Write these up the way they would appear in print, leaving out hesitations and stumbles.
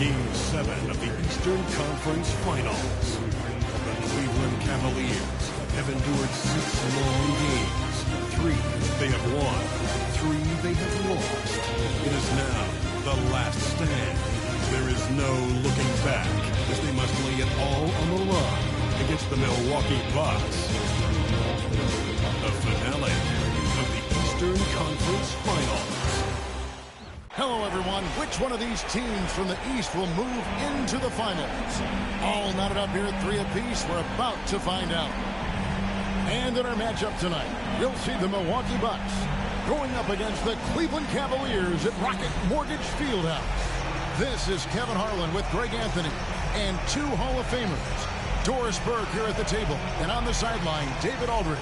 Game 7 of the Eastern Conference Finals. The Cleveland Cavaliers have endured 6 long games. 3 they have won, 3 they have lost. It is now the last stand. There is no looking back as they must lay it all on the line against the Milwaukee Bucks. The finale of the Eastern Conference Finals. Hello, everyone. Which one of these teams from the East will move into the finals? All knotted up here at 3 apiece. We're about to find out. And in our matchup tonight, you'll see the Milwaukee Bucks going up against the Cleveland Cavaliers at Rocket Mortgage Fieldhouse. This is Kevin Harlan with Greg Anthony and 2 Hall of Famers. Doris Burke here at the table, and on the sideline, David Aldridge.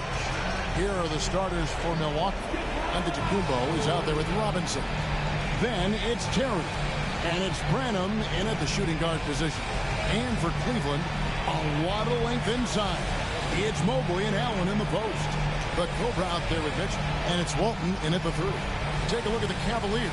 Here are the starters for Milwaukee. Antetokounmpo is out there with Robinson. Then it's Terry, and it's Branham in at the shooting guard position. And for Cleveland, a lot of length inside. It's Mobley and Allen in the post. The Cobra out there with Mitchell, and it's Walton in at the 3. Take a look at the Cavaliers.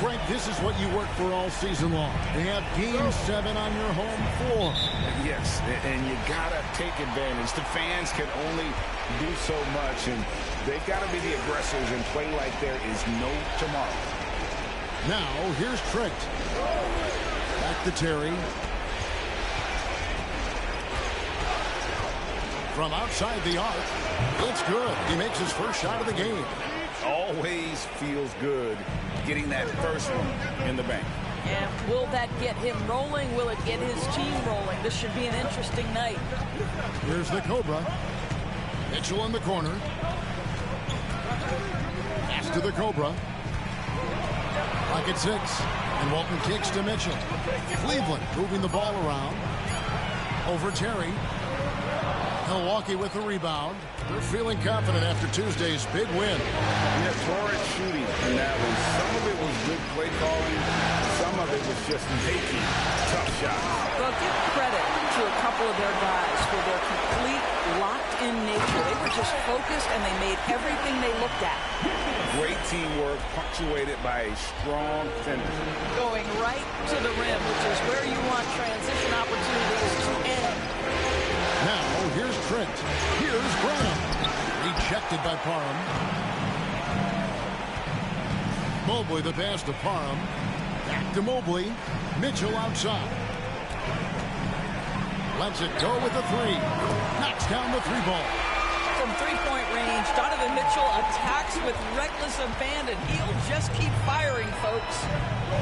Frank, this is what you work for all season long. They have Game 7 on your home floor. Yes, and you got to take advantage. The fans can only do so much, and they've got to be the aggressors and play like there is no tomorrow. Now, here's Trent. Back to Terry. From outside the arc, it's good. He makes his first shot of the game. Always feels good getting that first one in the bank. And will that get him rolling? Will it get his team rolling? This should be an interesting night. Here's the Cobra. Mitchell in the corner. Pass to the Cobra. Clock at 6. And Walton kicks to Mitchell. Cleveland moving the ball around. Over Terry. Milwaukee with the rebound. They're feeling confident after Tuesday's big win. Yeah, torrid shooting in that one. Some of it was good play calling. Some of it was just making tough shots. Well, give credit to a couple of their guys for their complete locked-in nature. They were just focused, and they made everything they looked at. Great teamwork punctuated by a strong finish. Going right to the rim, which is where you want transition opportunities to end. Now, here's Trent. Here's Branham. Rejected by Parham. Mobley the pass to Parham. Back to Mobley. Mitchell outside. Lets it go with the 3. Knocks down the 3-ball. From three-point range, Donovan Mitchell attacks with reckless abandon. He'll just keep firing, folks.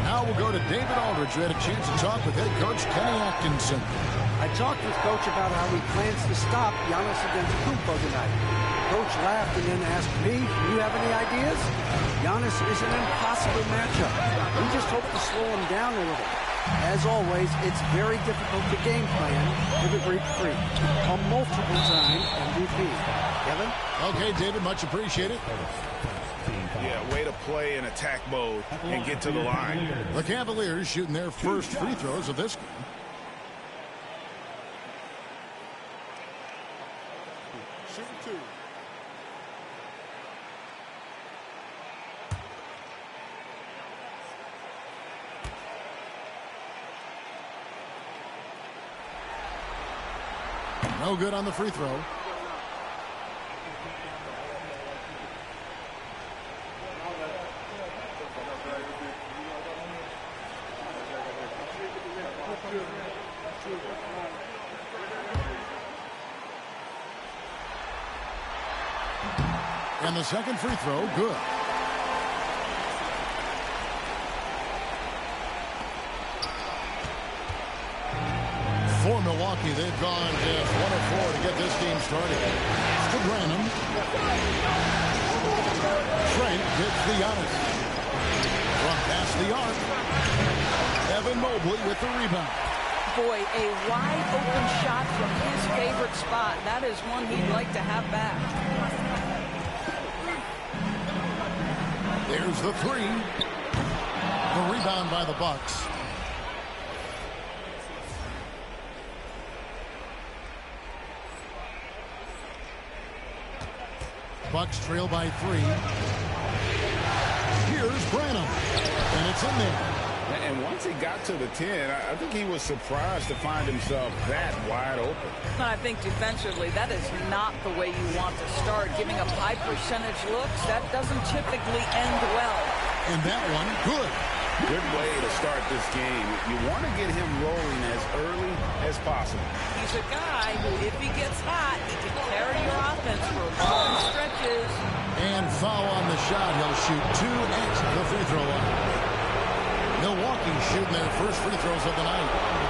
Now we'll go to David Aldridge, who had a chance to talk with head coach Kenny Atkinson. I talked with Coach about how he plans to stop Giannis Antetokounmpo tonight. Coach laughed and then asked me, do you have any ideas? Giannis is an impossible matchup. We just hope to slow him down a little. As always, it's very difficult to game plan for the Greek Freak, a multiple-time MVP. Kevin? Okay, David, much appreciated. Yeah, way to play in attack mode and get to the line. The Cavaliers shooting their first free throws of this game. No good on the free throw. And the second free throw, good. For Milwaukee, they've gone just 1 of 4 to get this game started. It's to Branham. Trent gets the Giannis. From past the arc. Evan Mobley with the rebound. Boy, a wide open shot from his favorite spot. That is one he'd like to have back. There's the 3. The rebound by the Bucks. Bucks trail by 3. Here's Branham. And it's in there. And one once he got to the 10, I think he was surprised to find himself that wide open. I think defensively, that is not the way you want to start. Giving up high percentage looks, that doesn't typically end well. And that one, good. Good way to start this game. You want to get him rolling as early as possible. He's a guy who, if he gets hot, he can carry your offense for long stretches. And foul on the shot. He'll shoot 2 at the free throw line. Milwaukee shooting their first free throws of the night.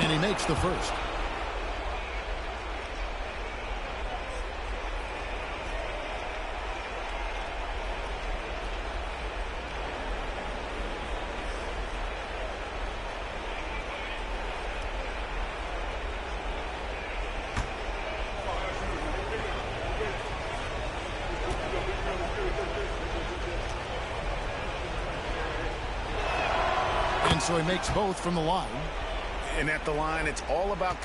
And he makes the first. And so he makes both from the line. And at the line, it's all about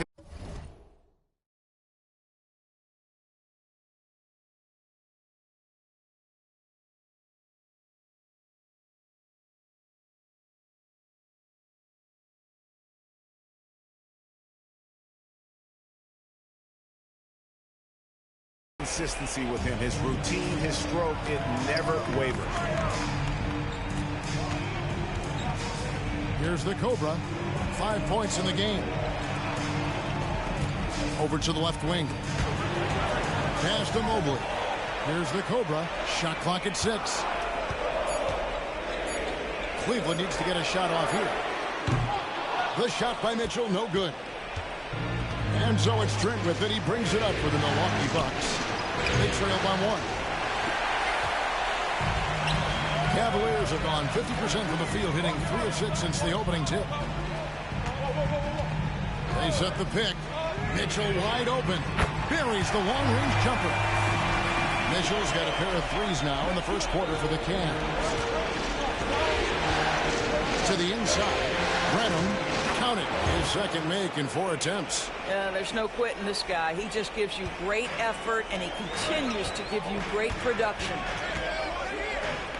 consistency with him. His routine, his stroke, it never wavers. Here's the Cobra. 5 points in the game. Over to the left wing. Pass to Mobley. Here's the Cobra. Shot clock at 6. Cleveland needs to get a shot off here. The shot by Mitchell, no good. And so it's Trent with it. He brings it up for the Milwaukee Bucks. They trail by 1. Cavaliers have gone 50% from the field, hitting 3 of 6 since the opening tip. They set the pick. Mitchell wide open. Buries the long-range jumper. Mitchell's got a pair of threes now in the first quarter for the Cavs. To the inside. Branham counted his second make in 4 attempts. Yeah, there's no quitting this guy. He just gives you great effort, and he continues to give you great production.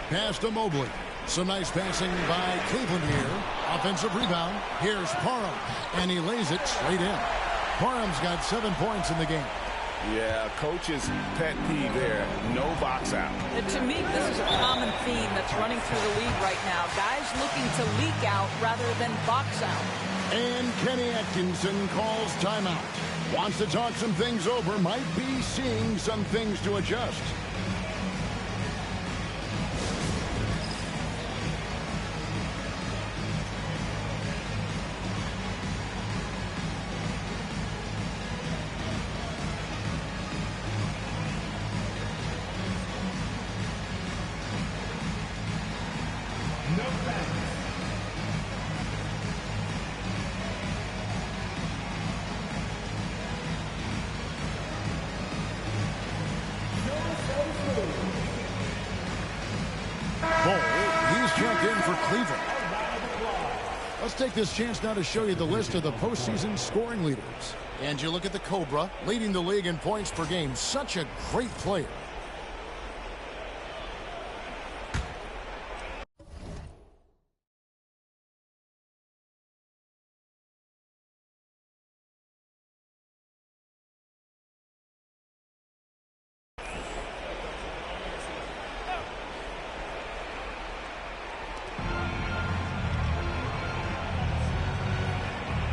Pass to Mobley. Some nice passing by Cleveland here. Offensive rebound. Here's Parham. And he lays it straight in. Parham's got 7 points in the game. Yeah, coach's pet peeve there. No box out. And to me, this is a common theme that's running through the league right now. Guys looking to leak out rather than box out. And Kenny Atkinson calls timeout. Wants to talk some things over. Might be seeing some things to adjust. He's checked in for Cleveland. Let's take this chance now to show you the list of the postseason scoring leaders. And you look at the Cobra, leading the league in points per game. Such a great player.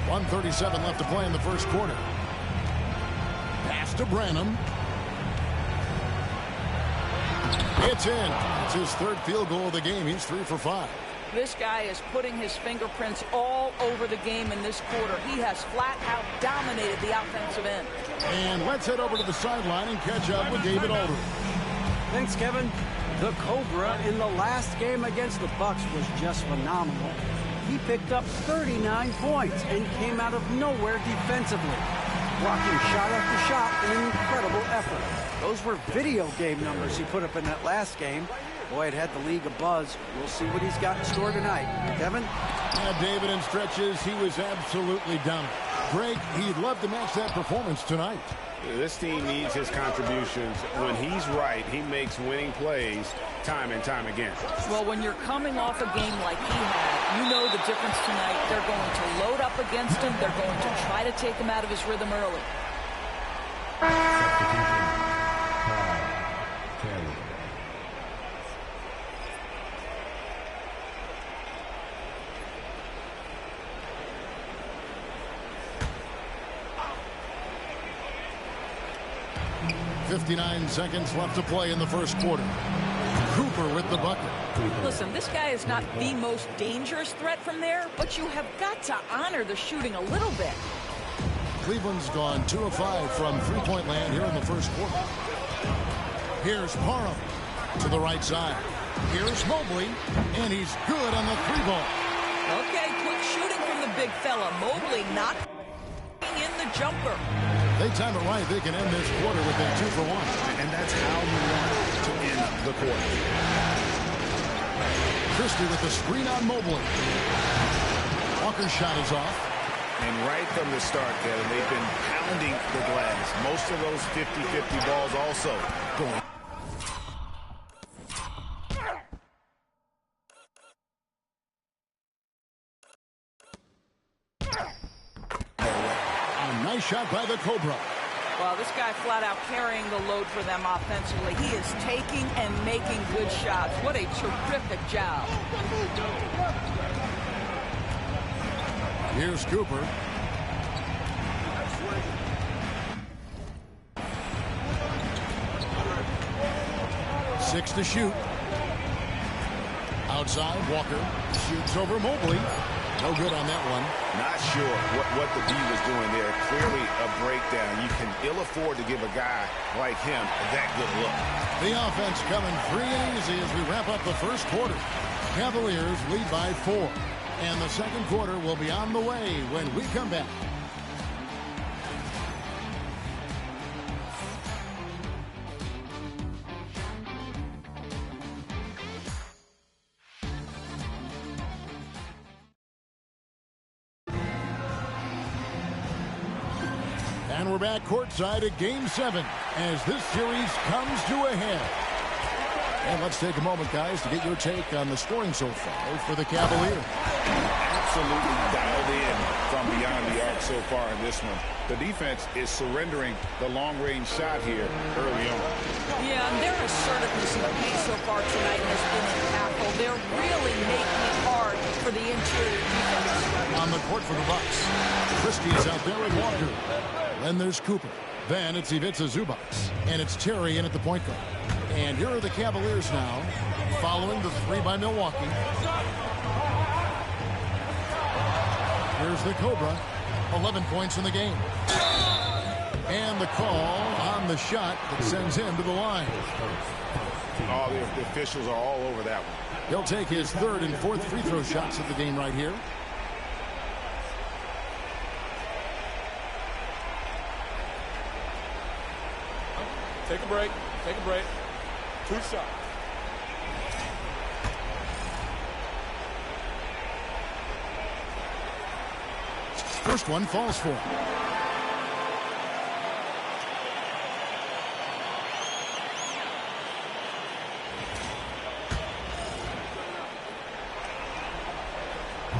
.137 left to play in the first quarter. Pass to Branham. It's in. It's his third field goal of the game. He's 3 for 5. This guy is putting his fingerprints all over the game in this quarter. He has flat out dominated the offensive end. And let's head over to the sideline and catch up with David Aldridge. Thanks, Kevin. The Cobra in the last game against the Bucks was just phenomenal. He picked up 39 points and came out of nowhere defensively, blocking shot after shot in an incredible effort. Those were video game numbers he put up in that last game. Boy, it had the league abuzz. We'll see what he's got in store tonight. Kevin? Yeah, David, in stretches, he was absolutely dominant. Greg, he'd love to match that performance tonight. This team needs his contributions. When he's right, he makes winning plays time and time again. Well, when you're coming off a game like he had, you know the difference tonight. They're going to load up against him. They're going to try to take him out of his rhythm early. .59 seconds left to play in the first quarter. Cooper Cooper with the bucket. Listen, this guy is not the most dangerous threat from there, but you have got to honor the shooting a little bit. Cleveland's gone 2 of 5 from three-point land here in the first quarter. Here's Parham to the right side. Here's Mobley, and he's good on the three ball. Okay, quick shooting from the big fella. Mobley not in the jumper. They time it right. They can end this quarter with a 2 for 1. And that's how you want to end the quarter. Christie with the screen on Mobley. Walker's shot is off. And right from the start, Kevin, they've been pounding the glass. Most of those 50-50 balls also going. A nice shot by the Cobra. Well, this guy flat out carrying the load for them offensively. He is taking and making good shots. What a terrific job. Here's Cooper. Six to shoot. Outside, Walker shoots over Mobley. No good on that one. Not sure what the D was doing there. Clearly a breakdown. You can ill afford to give a guy like him that good look. The offense coming free and easy as we wrap up the first quarter. Cavaliers lead by 4. And the second quarter will be on the way when we come back. And we're back courtside at Game 7 as this series comes to a head. And let's take a moment, guys, to get your take on the scoring so far for the Cavaliers. Absolutely dialed in from beyond the arc so far in this one. The defense is surrendering the long-range shot here early on. Yeah, and their assertiveness in the paint so far tonight has been impactful. They're really making it hard for the interior defense. On the court for the Bucks, Christie is out there with Walker. Then there's Cooper. Then it's Ivica Zubac. And it's Terry in at the point guard. And here are the Cavaliers now, following the 3 by Milwaukee. Here's the Cobra, 11 points in the game. And the call on the shot that sends him to the line. Oh, the officials are all over that one. He'll take his 3rd and 4th free throw shots of the game right here. Take a break. Take a break. 2 shots. First one falls for him.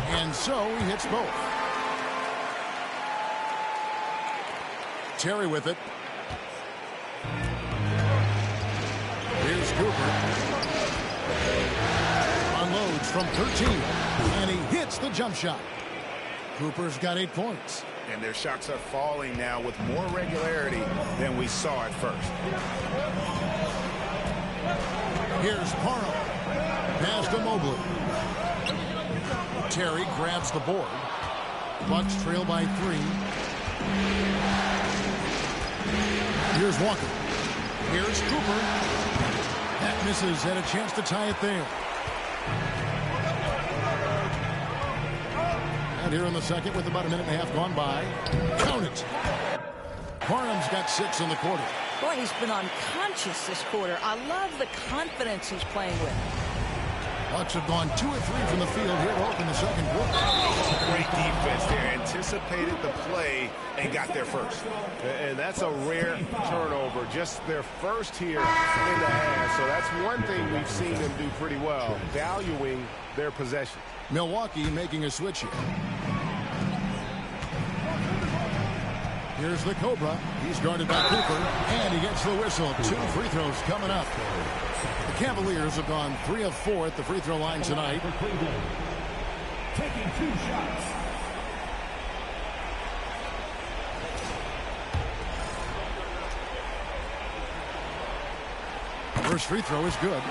And so he hits both. Terry with it. Here's Cooper. Unloads from 13. And he hits the jump shot. Cooper's got 8 points. And their shots are falling now with more regularity than we saw at first. Here's Parham. Pass to Mobley. Terry grabs the board. Bucks trail by 3. Here's Walker. Here's Cooper. That misses, and a chance to tie it there. And here in the second with about a minute and a half gone by. Count it. Parham's got 6 in the quarter. Boy, he's been unconscious this quarter. I love the confidence he's playing with. Bucks have gone 2 of 3 from the field here to open the second quarter. Great defense there. Anticipated the play and got there first. And that's a rare turnover. Just their first here in the half. So that's one thing we've seen them do pretty well, valuing their possession. Milwaukee making a switch here. Here's the Cobra. He's guarded by Cooper, and he gets the whistle. 2 free throws coming up. The Cavaliers have gone 3 of 4 at the free throw line tonight. Taking 2 shots. First free throw is good.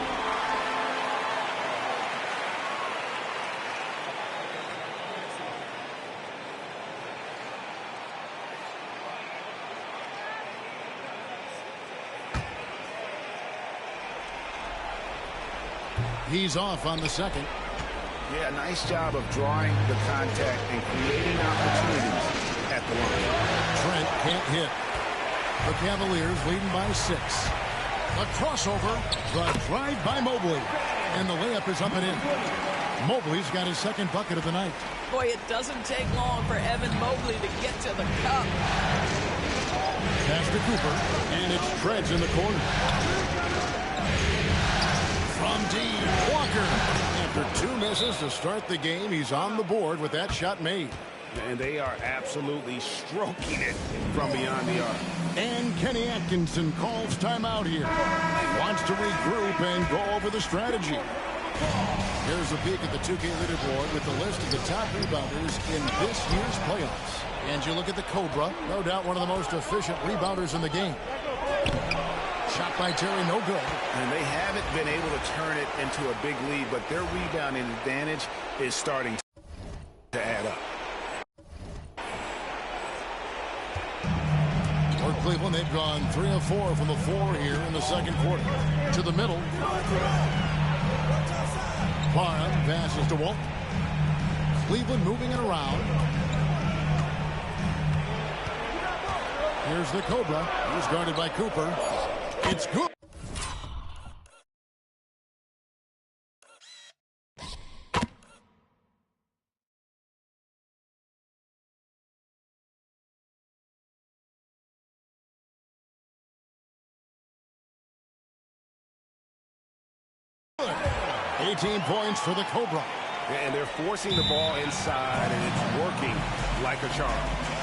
He's off on the second. Yeah, nice job of drawing the contact and creating opportunities at the line. Trent can't hit. The Cavaliers leading by 6. The crossover, the drive by Mobley. And the layup is up and in. Mobley's got his second bucket of the night. Boy, it doesn't take long for Evan Mobley to get to the cup. Pass to Cooper, and it's Treds in the corner. From deep, Walker. After 2 misses to start the game, he's on the board with that shot made. And they are absolutely stroking it from beyond the arc. And Kenny Atkinson calls timeout here. Wants to regroup and go over the strategy. Here's a peek at the 2K leaderboard with the list of the top rebounders in this year's playoffs. And you look at the Cobra, no doubt one of the most efficient rebounders in the game. Shot by Terry, no good. And they haven't been able to turn it into a big lead, but their rebounding advantage is starting to add up. For Cleveland, they've gone 3 of 4 from the floor here in the second quarter. To the middle. Barham passes to Walt. Cleveland moving it around. Here's the Cobra. He's guarded by Cooper. It's good. Good. 18 points for the Cobra. And they're forcing the ball inside, and it's working like a charm.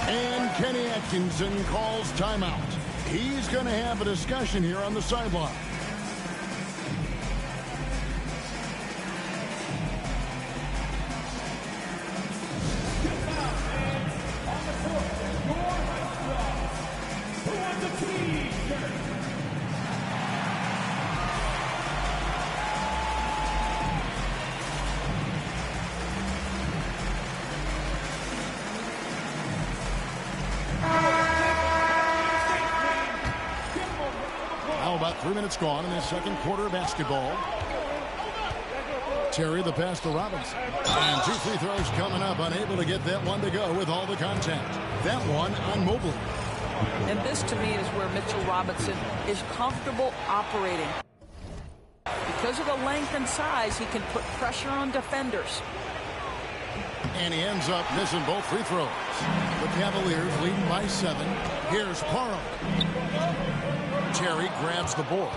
And Kenny Atkinson calls timeout. He's going to have a discussion here on the sideline. About 3 minutes gone in the second quarter of basketball. Terry, the pass to Robinson. And 2 free throws coming up. Unable to get that one to go with all the contact. That one on Mobley. And this, to me, is where Mitchell Robinson is comfortable operating. Because of the length and size, he can put pressure on defenders. And he ends up missing both free throws. The Cavaliers leading by 7. Here's Parham. Terry grabs the board.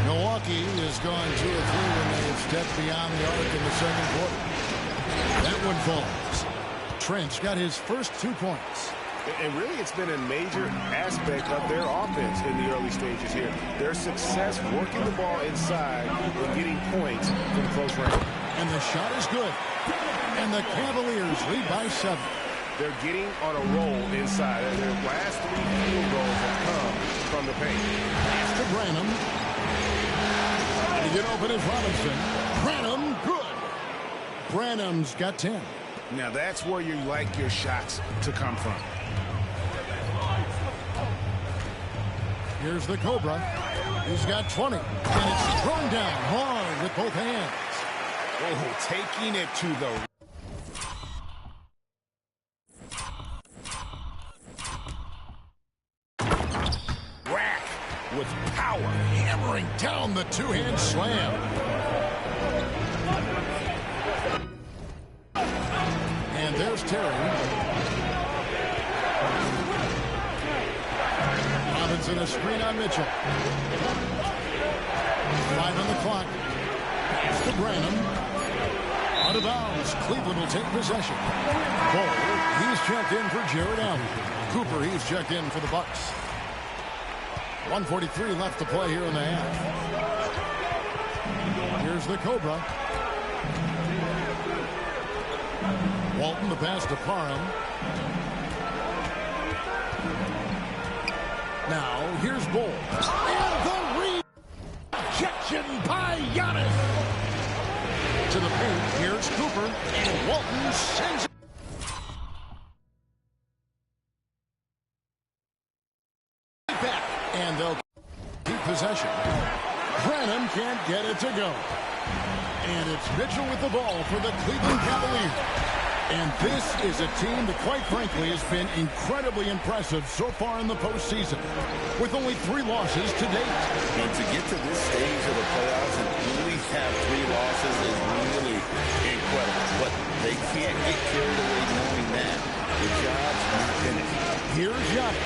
Milwaukee has gone 2 of 3 when they've stepped beyond the arc in the second quarter. That one falls. Trent's got his first 2 points. And really, it's been a major aspect of their offense in the early stages here. Their success working the ball inside and getting points from close range. And the shot is good. And the Cavaliers lead by 7. They're getting on a roll inside. And their last 3 field goals have come from the paint. Pass to Branham. And to get open is Robinson. Branham, good. Branham's got 10. Now that's where you like your shots to come from. Here's the Cobra. He's got 20. And it's thrown down hard with both hands. Oh, taking it to the rack with power, hammering down the 2-hand slam. And there's Terry. Robinson a screen on Mitchell. 5 on the clock. Pass to Branham. Out of bounds. Cleveland will take possession. Ball. He's checked in for Jared Allen. Cooper, he's checked in for the Bucks. 1:43 left to play here in the half. Here's the Cobra. Walton, the pass to Parham. Now, here's Bull. And the rejection by Giannis. To the paint, here's Cooper. And Walton sends it back. And they'll keep possession. Branham can't get it to go. And it's Mitchell with the ball for the Cleveland Cavaliers. And this is a team that, quite frankly, has been incredibly impressive so far in the postseason, with only 3 losses to date. And to get to this stage of the playoffs and only have 3 losses is really incredible. But they can't get carried away knowing that. The job's not finished. Here's Giannis,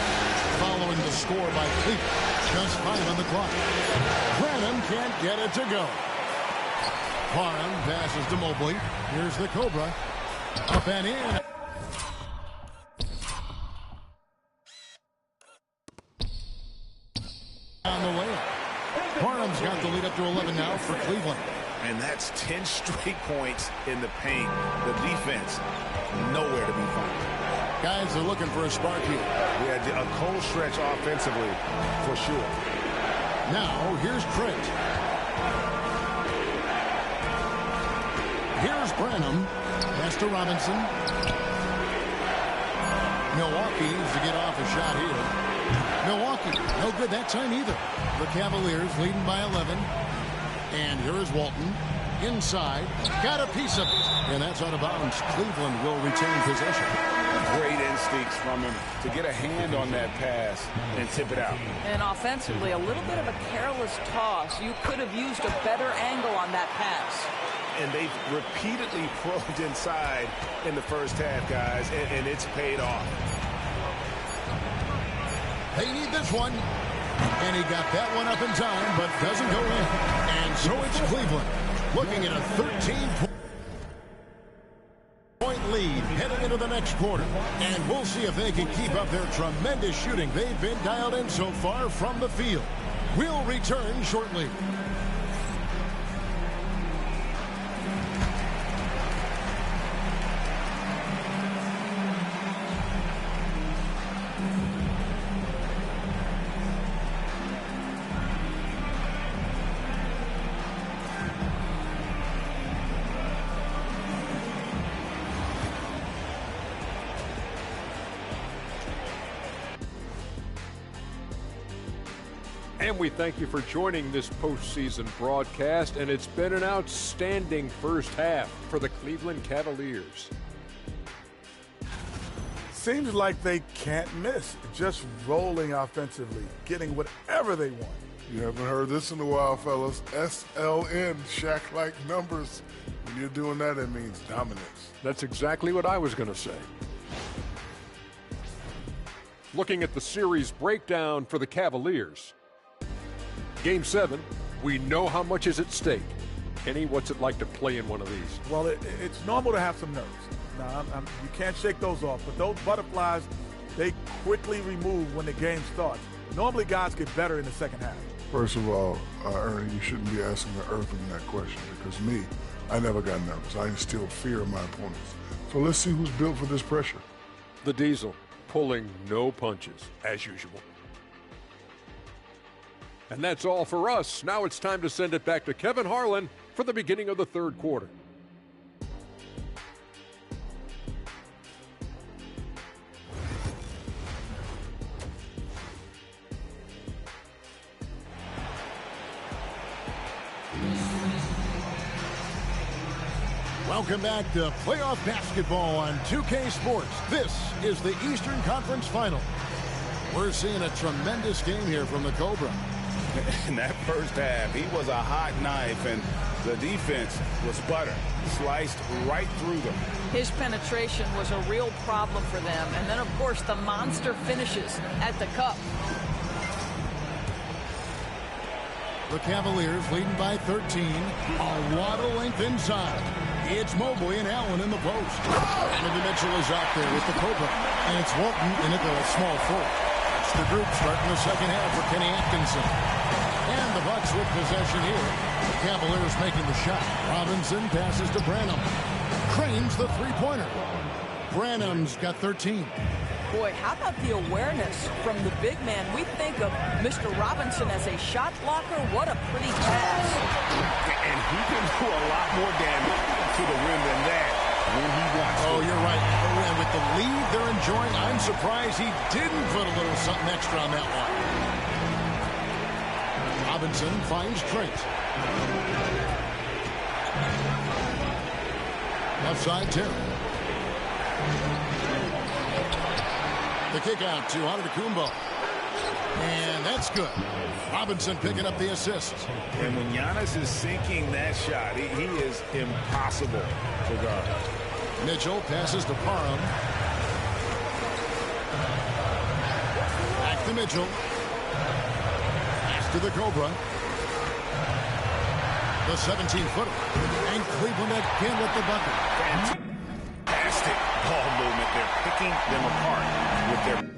following the score by Cleveland. Just 5 on the clock. Branham can't get it to go. Parham passes to Mobley. Here's the Cobra. Up and in. On the way. Parham's got the lead up to 11 now for Cleveland. And that's 10 straight points in the paint. The defense, nowhere to be found. Guys are looking for a spark here. We had a cold stretch offensively, for sure. Now, here's Trent. Here's Branham. Pass to Robinson. Milwaukee needs to get off a shot here. Milwaukee, no good that time either. The Cavaliers leading by 11. And here is Walton. Inside. Got a piece of it. And that's out of bounds. Cleveland will retain possession. Great instincts from him to get a hand on that pass and tip it out. And offensively, a little bit of a careless toss. You could have used a better angle on that pass. And they've repeatedly probed inside in the first half, guys, and it's paid off. They need this one. And he got that one up in time, but doesn't go in. And so it's Cleveland looking at a 13-point lead heading into the next quarter. And we'll see if they can keep up their tremendous shooting. They've been dialed in so far from the field. We'll return shortly. And we thank you for joining this postseason broadcast, and it's been an outstanding first half for the Cleveland Cavaliers. Seems like they can't miss, just rolling offensively, getting whatever they want. You haven't heard this in a while, fellas. SLN, Shaq-like numbers. When you're doing that, it means dominance. That's exactly what I was going to say. Looking at the series breakdown for the Cavaliers. Game 7, we know how much is at stake. Kenny, what's it like to play in one of these? Well, it's normal to have some nerves. Now, you can't shake those off, but those butterflies, they quickly remove when the game starts. Normally, guys get better in the second half. First of all, Ernie, you shouldn't be asking the Earthling that question, because me, I never got nervous. I instilled fear in my opponents. So let's see who's built for this pressure. The Diesel, pulling no punches, as usual. And that's all for us. Now it's time to send it back to Kevin Harlan for the beginning of the third quarter. Welcome back to playoff basketball on 2K Sports. This is the Eastern Conference Final. We're seeing a tremendous game here from the Cobra. In that first half, he was a hot knife, and the defense was butter, sliced right through them. His penetration was a real problem for them. And then, of course, the monster finishes at the cup. The Cavaliers leading by 13. A lot of length inside. It's Mobley and Allen in the post. Donovan Mitchell is out there with the Cobra. And it's Walton in at the small forward. That's the group starting the second half for Kenny Atkinson. And the Bucks with possession here. The Cavaliers making the shot. Robinson passes to Branham. Cranes the three-pointer. Branham's got 13. Boy, how about the awareness from the big man? We think of Mr. Robinson as a shot blocker. What a pretty pass. And he can do a lot more damage to the rim than that when he wants to. Oh, you're right. And with the lead they're enjoying, I'm surprised he didn't put a little something extra on that one. Robinson finds Trent. Left side, Terry. The kick out to Antetokounmpo. And that's good. Robinson picking up the assist. And when Giannis is sinking that shot, he is impossible to guard. Mitchell passes to Parham. Back to Mitchell. Pass to the Cobra. The 17-footer. And Cleveland again with the bucket. Fantastic ball movement. They're picking them apart with their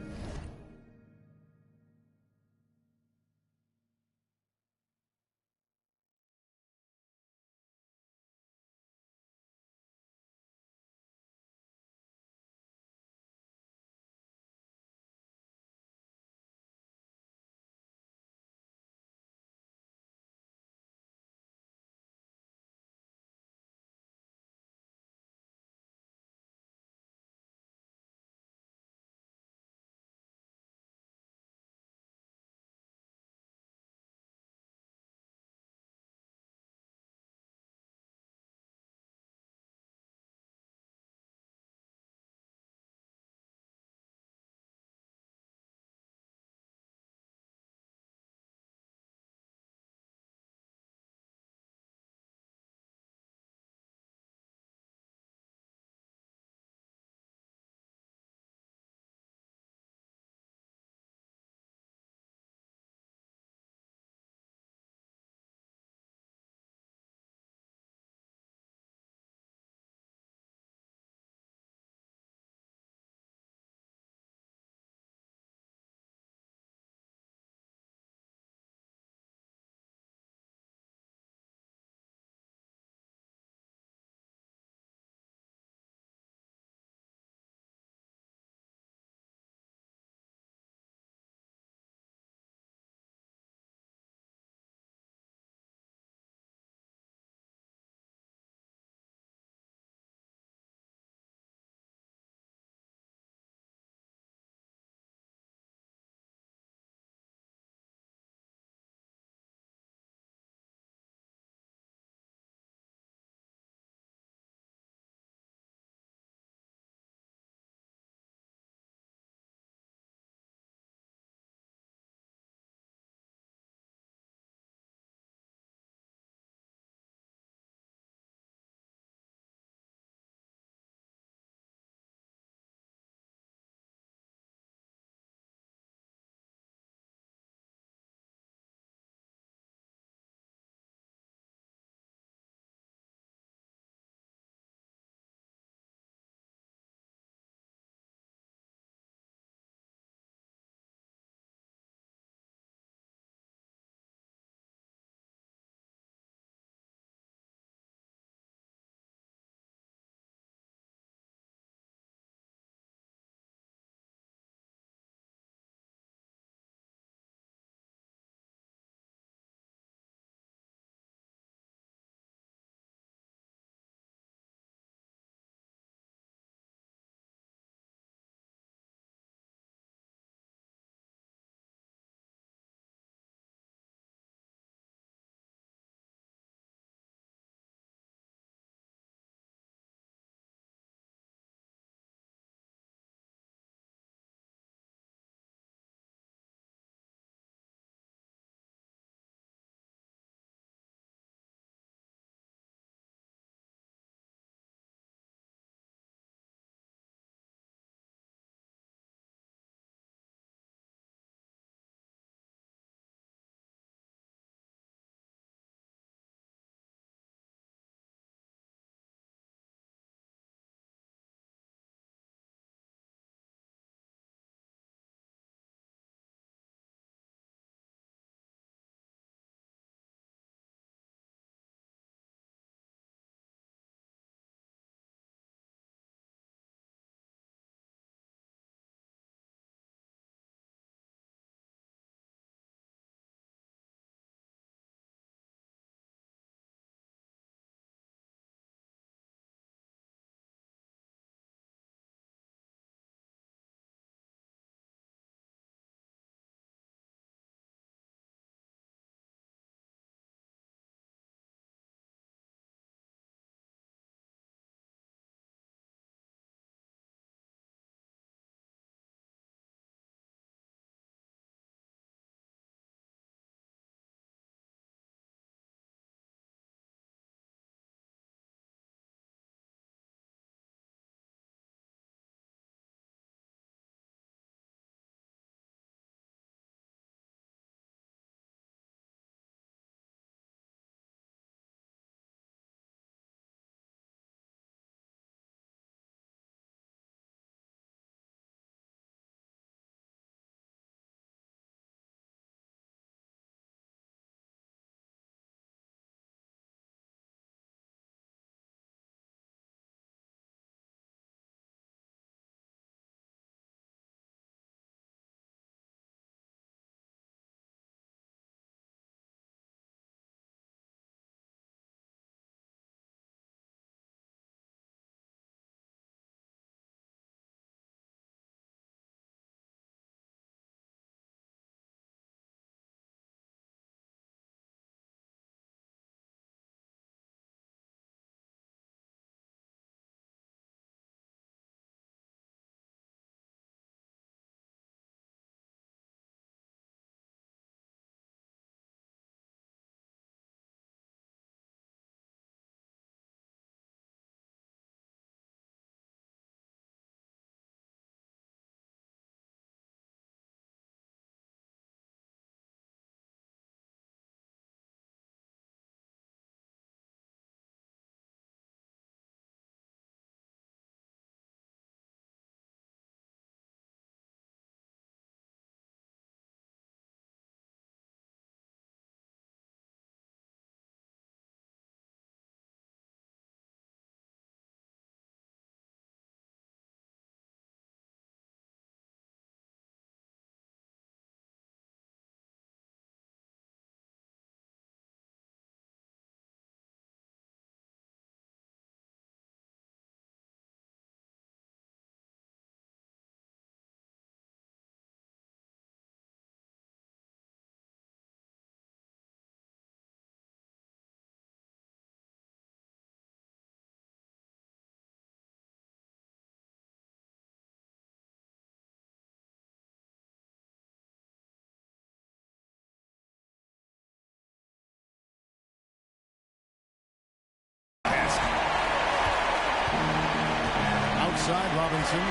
side, Robinson.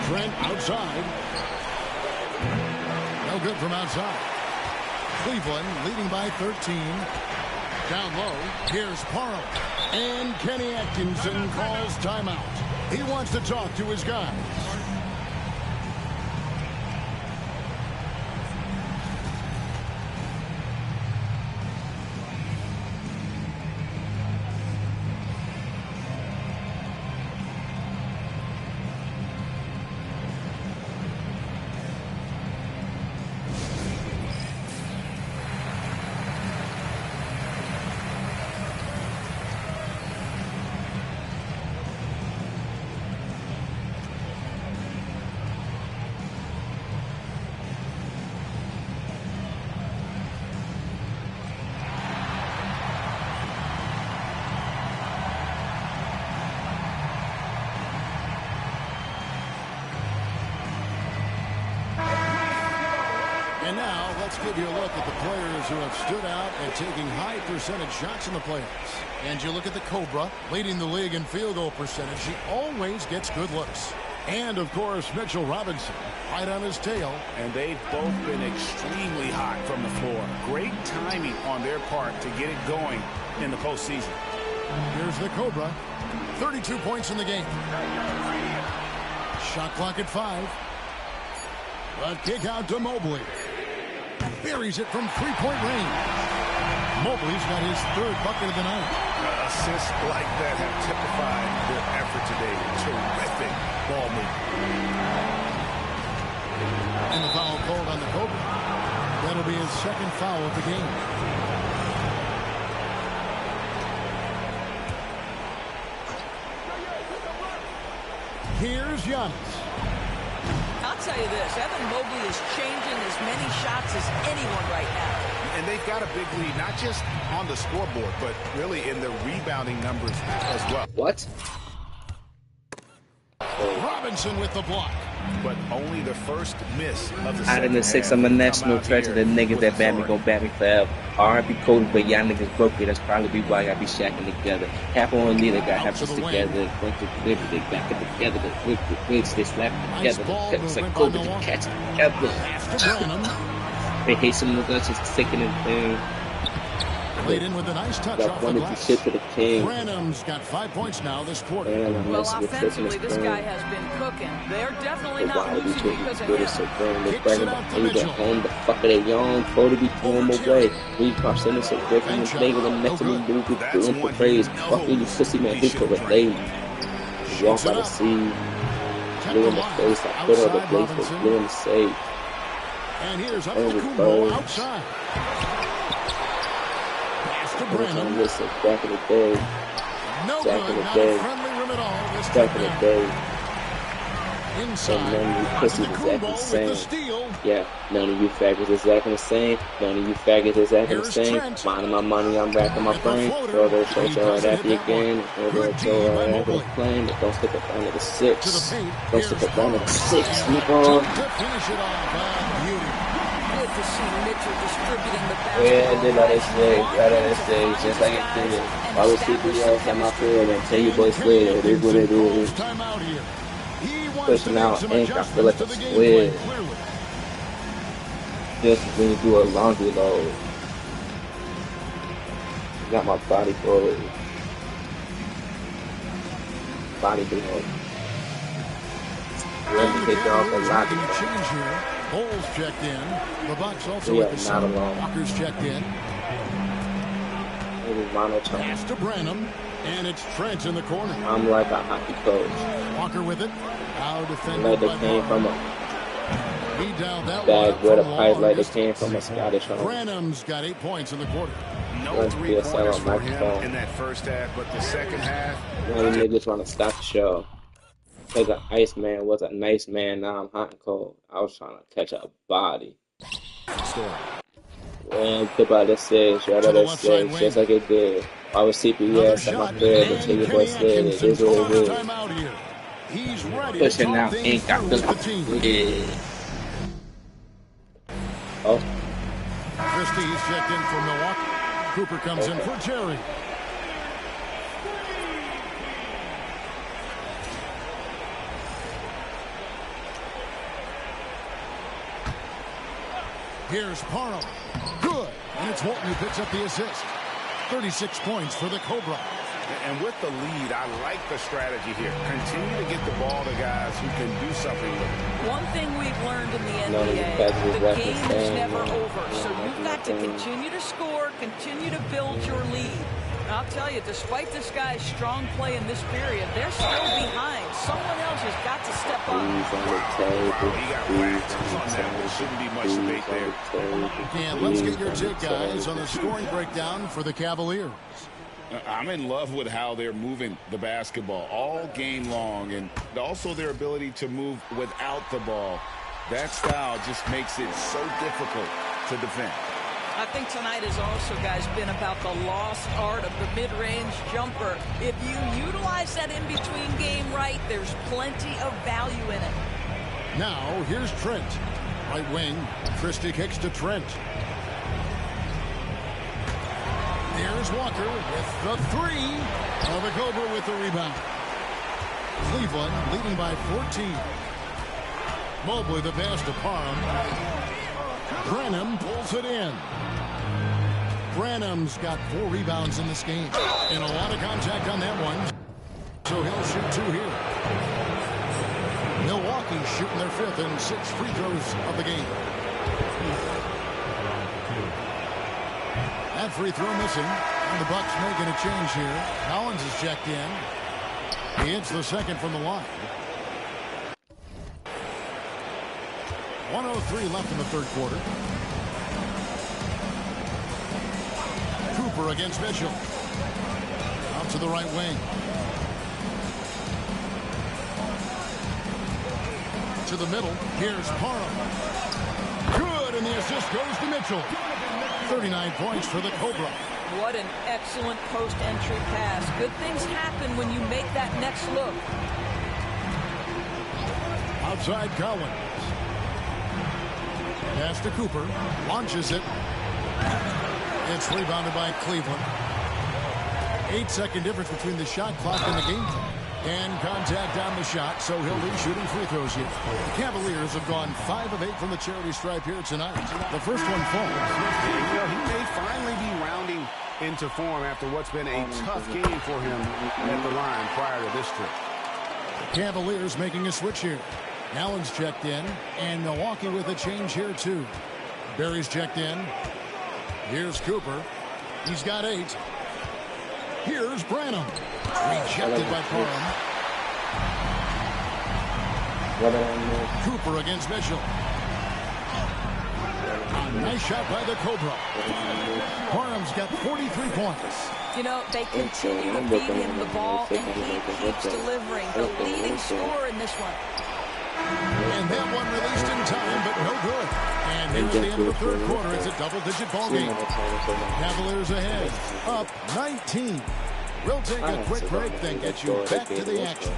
Trent outside. No good from outside. Cleveland leading by 13. Down low, here's Parham. And Kenny Atkinson calls timeout. He wants to talk to his guys. And now let's give you a look at the players who have stood out and taking high percentage shots in the playoffs. And you look at the Cobra, leading the league in field goal percentage. He always gets good looks. And, of course, Mitchell Robinson, right on his tail. And they've both been extremely hot from the floor. Great timing on their part to get it going in the postseason. Here's the Cobra. 32 points in the game. Shot clock at 5. A kick out to Mobley. Buries it from three-point range. Mobley's got his third bucket of the night. Assists like that have typified their effort today. Terrific ball movement. And the foul called on the Cobra. That'll be his second foul of the game. Here's Giannis. I'll tell you this, Evan Mobley is changing as many shots as anyone right now. And they've got a big lead, not just on the scoreboard, but really in the rebounding numbers as well. What? Robinson with the block. But only the first miss of the Out in the six, I'm a national treasure. The niggas that bat me gon' bat me forever. R.I.P. Cody, but y'all niggas broke it. That's probably be why y'all be shacking together. Half on leader got half us together. Bunch of livers, they back it together. The whip, the wigs, they slap it together. The cuts like Kobe, they catch it together. They hate some of us, just sickening and thing. Played in with a nice touch off the glass. Shit to the king. Branham's got 5 points now this quarter. Well, offensively, this guy has been cooking. They're definitely not losing because of him. Kicks it out to Mitchell. Home, the fuck are they young? Cody be throwing them away. We cross in so breaking the thing with the next to me, dude, doing for praise. Fuck you, pussy man, hit for a day. Walk by the sea. Blue in the face, I put on the place, but blue in the safe. And here's up to Kumbo outside. Branham. Listen, back in the day. No back in the not day. a friendly rim at all. This back in the day. Inside. And none of you pussies is acting the same. Yeah, none of you faggots is acting the same. None of you faggots is acting the same. Minding my money, I'm racking my brain. Throw their show right after you again. Throw their show right after the plane. But don't stick up under the 6. Don't stick up under the 6, nigga. Finish it off. Beauty. Good to see Mitchell distributing the basketball. Yeah, I did like that shit. Right on that stage, just like it did. I was CPS at my field and tell you boys later. It is what it is. Pushing out ink, I feel like a squid. Just when you do a laundry load. Got my body for it. Body build. Really take off the logic. Holes checked in. The Bucks also at the center. Walker's checked in. Pass to Branham, and it's Trent in the corner. I'm like a hockey coach. Walker with it. Now defended like they came from a bag with a pipe, like they came from a Scottish home. Branham's got 8 points in the quarter. No three-pointers for him in that first half, but the second half. One of the niggas want to stop the show. Because the Iceman was a nice man, now I'm hot and cold. I was trying to catch a body. And clip out that stage, right out that stage, just like it did. I was CPS at my crib until your boy said it is what it is. Pushing out ink, I feel like yeah. Oh. Christie's checked in for Milwaukee. Cooper comes in for Jerry. Here's Parham. Good. And it's Walton who picks up the assist. 36 points for the Cobra. And with the lead, I like the strategy here. Continue to get the ball to guys who can do something with it. One thing we've learned in the NBA, the game is never over. So you've got to continue to score, continue to build your lead. And I'll tell you, despite this guy's strong play in this period, they're still behind. Someone else has got to step up. He got whacked on that. There shouldn't be much debate there. And let's get your take, guys, on the scoring breakdown for the Cavaliers. I'm in love with how they're moving the basketball all game long, and also their ability to move without the ball. That style just makes it so difficult to defend. I think tonight has also, guys, been about the lost art of the mid-range jumper. If you utilize that in-between game right, there's plenty of value in it. Now, here's Trent. Right wing, Christie kicks to Trent. Here's Walker with the three. The Cobra with the rebound. Cleveland leading by 14. Mobley the pass to Parham. Branham pulls it in. Branham's got 4 rebounds in this game. And a lot of contact on that one. So he'll shoot 2 here. Milwaukee shooting their 5th and 6th free throws of the game. That free throw missing. And the Bucks making a change here. Collins is checked in. He hits the second from the line. 1:03 left in the third quarter. Cooper against Mitchell. Out to the right wing. To the middle. Here's Parham. Good, and the assist goes to Mitchell. 39 points for the Cobra. What an excellent post-entry pass. Good things happen when you make that next look. Outside Collins. Pass to Cooper. Launches it. It's rebounded by Cleveland. 8-second difference between the shot clock and the game clock. And contact on the shot, so he'll be shooting free throws here. The Cavaliers have gone 5 of 8 from the charity stripe here tonight. The first one falls. You know, he may finally be rounding into form after what's been a tough game for him at the line prior to this trip. The Cavaliers making a switch here. Allen's checked in, and Milwaukee with a change here too. Barry's checked in. Here's Cooper. He's got 8. Here's Branham. Rejected by Parham. Cooper against Mitchell. A nice shot by the Cobra. Parham's got 43 points. You know, they continue to feed him the ball, and he keeps delivering. The leading scorer in this one. And that one released in time, but no good. And here at the end of the third quarter, it's a double-digit ball game. Cavaliers ahead, up 19. We'll take a quick break, then get you back to the action.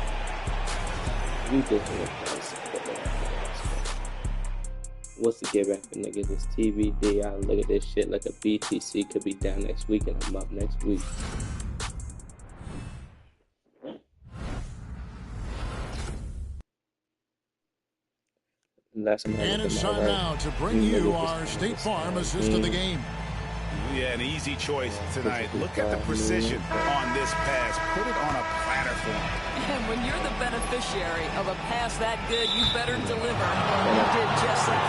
What's the get back for niggas? This TBD. I look at this shit like a BTC could be down next week, and I'm up next week. And it's time now to bring you our State Farm assist of the game. Yeah, an easy choice tonight. Look at the precision on this pass. Put it on a platter for him. And when you're the beneficiary of a pass that good, you better deliver. And you did just that.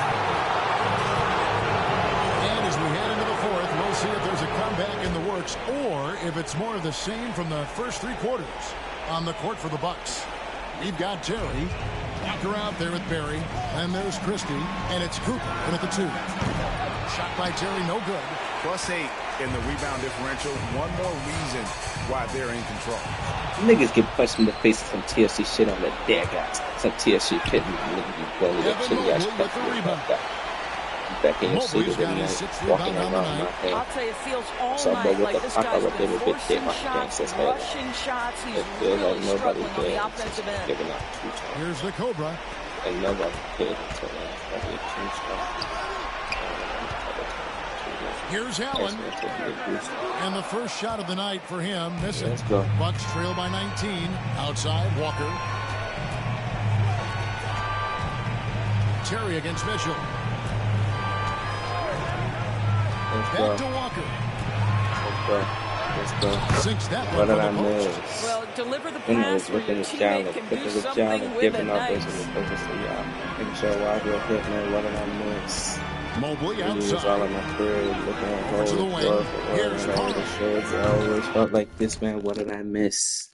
And as we head into the fourth, we'll see if there's a comeback in the works or if it's more of the same from the first 3 quarters. On the court for the Bucks, we've got Terry. Walker out there with Barry. And there's Christie. And it's Cooper in at the 2. Shot by Terry, no good. +8 in the rebound differential. One more reason why they're in control. Niggas get punched in the face with some TLC shit on their dead guys. Some TLC pit. Niggas be bullied up shit. Guys back in your seat with them, walking around my head. I'll tell you, it feels all night like this guy's been forcing shots, rushing shots. He's really struggling on the offensive end. Here's the Cobra. And nobody cared until that. Here's Allen. And the first shot of the night for him, missing. Bucks trail by 19. Outside, Walker. Terry against Mitchell. Back to Walker. Let's go. Sinks that What one did I for the post. miss? Well, deliver the pass where your teammate can do something with it nice. Making sure Walker hit, man. What did I miss? Mobley It was all outside. in my career. Looking at Over to the whole wing. world. Here's Carter. I always felt like this, man. What did I miss?